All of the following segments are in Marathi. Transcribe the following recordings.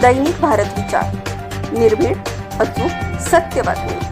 दैनिक भारत विचार, निर्भीड, अचूक, सत्य बातमी।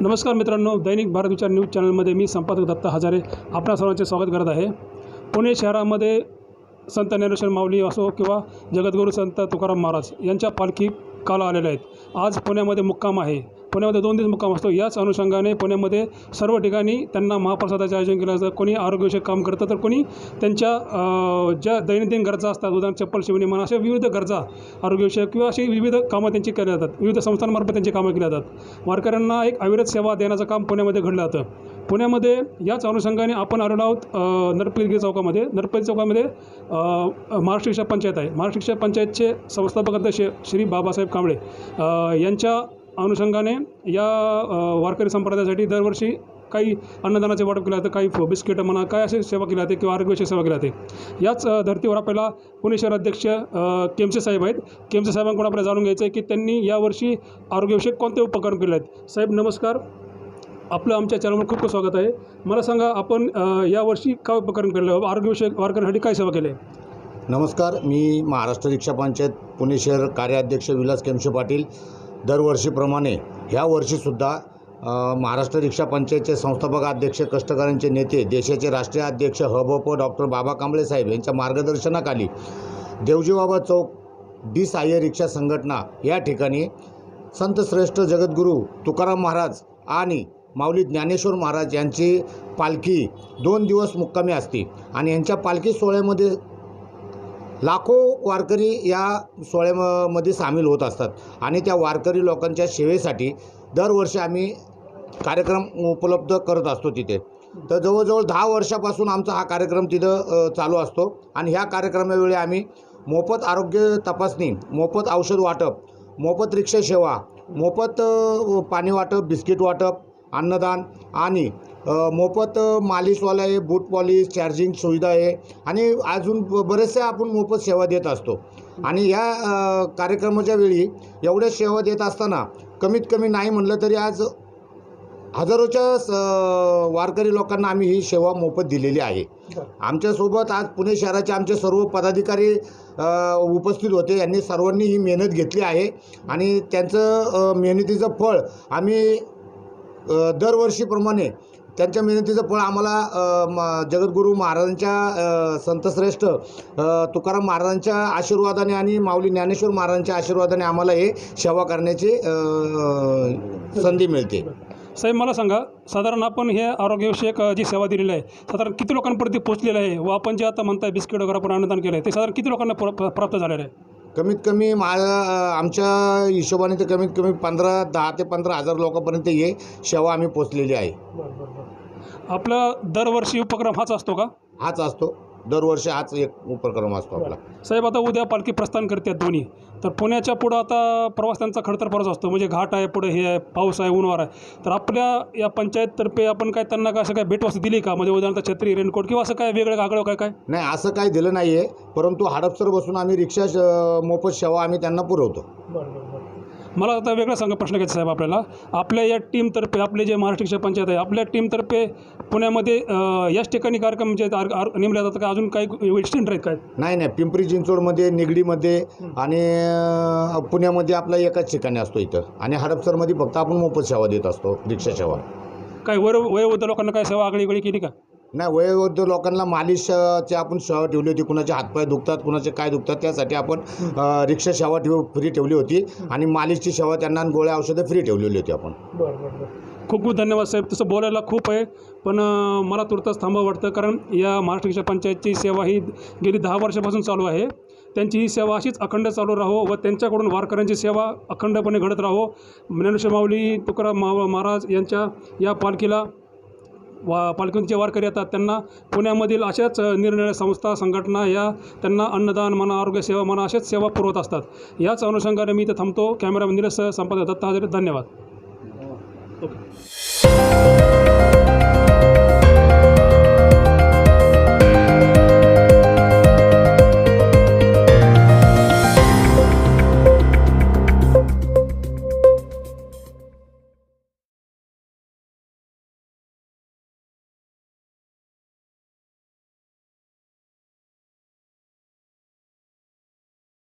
नमस्कार मित्रांनो, दैनिक भारत विचार न्यूज चॅनलमध्ये मी संपादक दत्ता हजारे आपणा सर्वांचे स्वागत करत आहे। पुणे शहरामध्ये संत ज्ञानेश्वर माऊली असो किंवा जगद्गुरू संत तुकाराम महाराज यांच्या पालखी काल आलेल्या आहेत। आज पुण्यामध्ये मुक्काम आहे। पुण्यामध्ये 2 दिवस मुक्काम असतो। याच अनुषंगाने पुण्यामध्ये सर्व ठिकाणी त्यांना महाप्रसादाचे आयोजन केलं जातं। कोणी आरोग्यविषयक काम करतं तर कोणी त्यांच्या ज्या दैनंदिन गरजा असतात, उदाहरण चप्पल शिवणे म्हणा, अशा विविध गरजा आरोग्यविषयक किंवा अशी विविध कामं त्यांची केली जातात। विविध संस्थांमार्फत त्यांची कामं केली जातात। वारकऱ्यांना एक अविरत सेवा देण्याचं काम पुण्यामध्ये घडलं जातं। पुण्यामध्ये याच अनुषंगाने आपण आलेलो आहोत नरपेलगी चौकामध्ये। नरपेलगी चौकामध्ये महाराष्ट्र शिक्षक पंचायत आहे। महाराष्ट्र शिक्षक पंचायतचे संस्थापक अध्यक्ष श्री बाबासाहेब कांबळे यांच्या अनुषंगाने या वारकरी संप्रदायासाठी दरवर्षी काही अन्नदानाचे वाटप केले जाते, काही बिस्किटं म्हणा, काय अशी सेवा केली जाते किंवा आरोग्यविषयक सेवा केली जाते। याच धर्तीवर आपल्याला पुणे शहर अध्यक्ष केमसे साहेब आहेत। केमसे साहेबांकडून आपल्याला जाणून घ्यायचं आहे की त्यांनी यावर्षी आरोग्यविषयक कोणते उपक्रम केले आहेत। साहेब नमस्कार, आपलं आमच्या चॅनलवर खूप खूप स्वागत आहे। मला सांगा, आपण यावर्षी काय उपक्रम केलं, आरोग्यविषयक वारकऱ्यांसाठी काय सेवा केली? नमस्कार, मी महाराष्ट्र रिक्षा पंचायत पुणे शहर कार्याध्यक्ष विलास केमशे पाटील। दरवर्षीप्रमाणे ह्या वर्षीसुद्धा महाराष्ट्र रिक्षा पंचायतचे संस्थापक अध्यक्ष, कष्टकऱ्यांचे नेते, देशाचे राष्ट्रीय अध्यक्ष हबप डॉक्टर बाबा कांबळे साहेब यांच्या मार्गदर्शनाखाली देवजीबाबा चौक डी सहाय्य रिक्षा संघटना या ठिकाणी संतश्रेष्ठ जगद्गुरू तुकाराम महाराज आणि माऊली ज्ञानेश्वर महाराज यांची पालखी 2 दिवस मुक्कामी असते आणि यांच्या पालखी सोहळ्यामध्ये लाखो वारकरी या सोहळ्यामध्ये सामील होत असतात आणि त्या वारकरी लोकांच्या सेवेसाठी दरवर्षी आम्ही कार्यक्रम उपलब्ध करत असतो तिथे। तर जवळजवळ 10 वर्षापासून आमचा हा कार्यक्रम तिथं चालू असतो आणि ह्या कार्यक्रमावेळी आम्ही मोफत आरोग्य तपासणी, मोफत औषध वाटप, मोफत रिक्षा सेवा, मोफत पाणी वाटप, बिस्किट वाटप, अन्नदान आणि मोफत मालिशवाला आहे, बूट पॉलिश, चार्जिंग सुविधा आहे आणि अजून बरेचसे आपण मोफत सेवा देत असतो। आणि या कार्यक्रमाच्या वेळी एवढ्या सेवा देत असताना कमीत कमी नाही म्हटलं तरी आज हजारोच्या वारकरी लोकांना आम्ही ही सेवा मोफत दिलेली आहे। आमच्यासोबत आज पुणे शहराचे आमचे सर्व पदाधिकारी उपस्थित होते। यांनी सर्वांनी ही मेहनत घेतली आहे आणि त्यांचं मेहनतीचं फळ आम्ही दरवर्षीप्रमाणे त्यांच्या मेहनतीचं फळ आम्हाला जगद्गुरू महाराजांच्या संतश्रेष्ठ तुकाराम महाराजांच्या आशीर्वादाने आणि माऊली ज्ञानेश्वर महाराजांच्या आशीर्वादाने आम्हाला हे सेवा करण्याची संधी मिळते। साहेब मला सांगा, साधारण आपण हे आरोग्यविषयक जी सेवा दिलेली आहे साधारण किती लोकांपर्यंत पोहोचलेलं आहे व आपण जे आता म्हणताय बिस्किट वगैरे आपण अन्नदान केलं आहे ते साधारण किती लोकांना प्राप्त झालेलं आहे? कमीत कमी आमच्या हिशोबाने तर कमीत कमी 10 ते 15 हजार लोकांपर्यंत हे सेवा आम्ही पोचलेली आहे। आपला दरवर्षी उपक्रम हाच असतो का? हाच असतो। दरवर्षी हाच एक उपक्रम असतो आपला. साहेब, आता उद्या पालखी प्रस्थान करते दोन्ही, तर पुण्याच्या पुढं आता प्रवास त्यांचा खडतर प्रवास असतो, म्हणजे घाट आहे, पुढे हे आहे, पाऊस आहे, ऊनवार आहे. तर आपल्या या पंचायततर्फे आपण काय त्यांना काय असं काय भेटवस्तू दिली का, म्हणजे उदाहरणार्थ छत्री, रेनकोट किंवा असं काय वेगळं आगळं काय? नाही, असं काही दिलं नाही आहे, परंतु हडपसर बसून आम्ही रिक्षा मोफत सेवा आम्ही त्यांना पुरवतो. मला आता वेगळा प्रश्न घ्यायचा साहेब आपल्याला. आपल्या या टीमतर्फे, आपले जे महाराष्ट्र रिक्षा पंचायत आहे, आपल्या टीमतर्फे पुण्यामध्ये याच ठिकाणी कार्यक्रम म्हणजे नेमले जातात का? अजून काही एक्सटेंड आहेत काय? नाही, पिंपरी चिंचवडमध्ये, निगडीमध्ये आणि पुण्यामध्ये आपला एकाच ठिकाणी असतो इथं, आणि हडपसरमध्ये फक्त आपण मोफत सेवा देत असतो, रिक्षा सेवा. काय वयोवृद्ध लोकांना काय सेवा आगळी केली का? नाही, वयोवृद्ध लोकांना मालिशची आपण सेवा ठेवली होती. कुणाचे हातपाय दुखतात, कुणाचे काय दुखतात, त्यासाठी आपण रिक्षा सेवा फ्री ठेवली होती, आणि मालिशची सेवा त्यांना गोळ्या औषधं फ्री ठेवलेली होती आपण. खूप खूप धन्यवाद साहेब. तसं बोलायला खूप आहे, पण मला तुर्तास थांबावं वाटतं, कारण या महाराष्ट्र रिक्षा पंचायतची सेवा ही गेली 10 वर्षापासून चालू आहे. त्यांची ही सेवा अशीच अखंड चालू राहो व त्यांच्याकडून वारकऱ्यांची सेवा अखंडपणे घडत राहो. ज्ञानेश्वर माऊली तुकाराम महाराज यांच्या या पालखीला पालखीचे वारकरी येतात, त्यांना पुण्यामधील अशाच निरनिराळ्या संस्था, संघटना या त्यांना अन्नदान म्हणा, आरोग्य सेवा म्हणा, अशाच सेवा पुरवत असतात. याच अनुषंगाने मी इथं थांबतो. कॅमेरामॅन निलेश संपादक दत्त हजारे, धन्यवाद. ओके.